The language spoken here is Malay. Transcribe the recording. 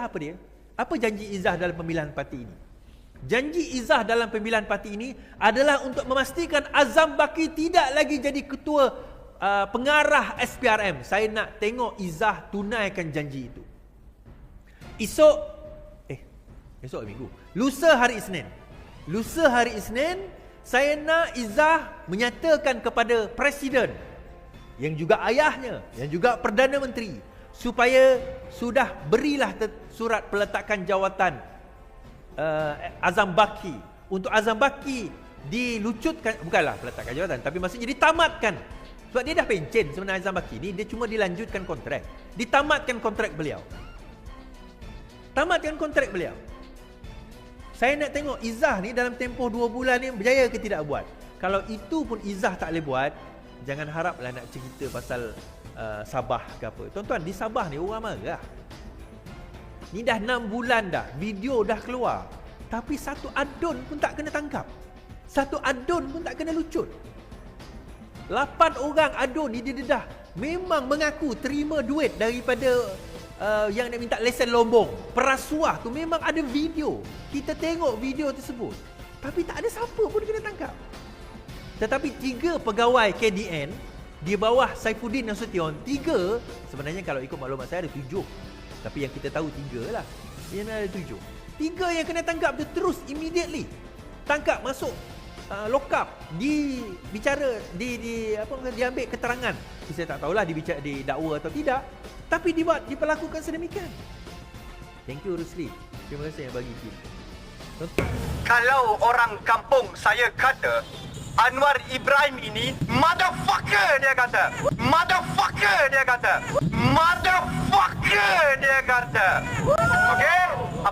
Izzah apa dia? Apa janji Izzah dalam pemilihan parti ini? Janji Izzah dalam pemilihan parti ini adalah untuk memastikan Azam Baki tidak lagi jadi ketua pengarah SPRM. Saya nak tengok Izzah tunaikan janji itu. Esok minggu. Lusa hari Isnin, saya nak Izzah menyatakan kepada Presiden, yang juga ayahnya, yang juga Perdana Menteri, supaya sudah berilah surat peletakan jawatan Azam Baki. Untuk Azam Baki dilucutkan, bukanlah peletakan jawatan, tapi maksudnya ditamatkan. Sebab dia dah pencen sebenarnya Azam Baki ni, dia cuma dilanjutkan kontrak. Ditamatkan kontrak beliau. Tamatkan kontrak beliau. Saya nak tengok Izzah ni dalam tempoh 2 bulan ni berjaya ke tidak buat. Kalau itu pun Izzah tak boleh buat, jangan haraplah nak cerita pasal Sabah ke apa. Tuan-tuan, di Sabah ni orang marah. Ni dah 6 bulan dah, video dah keluar, tapi satu adun pun tak kena tangkap. Satu adun pun tak kena lucut. 8 orang adun ni dia dah memang mengaku terima duit daripada yang nak minta lesen lombong. Perasuah tu memang ada video. Kita tengok video tersebut. Tapi tak ada siapa pun kena tangkap. Tetapi 3 pegawai KDN di bawah Saifuddin Nasution, 3, sebenarnya kalau ikut maklumat saya ada 7. Tapi yang kita tahu 3 lah. Yang ada 7. 3 yang kena tangkap tu terus immediately tangkap, masuk lock up, diambil keterangan. Saya tak tahulah didakwa atau tidak, tapi diperlakukan sedemikian. Thank you Rusli. Terima kasih yang bagi tip. Kalau orang kampung saya kata Anwar Ibrahim ini motherfucker, dia kata. Motherfucker, dia kata. Motherfucker, dia kata.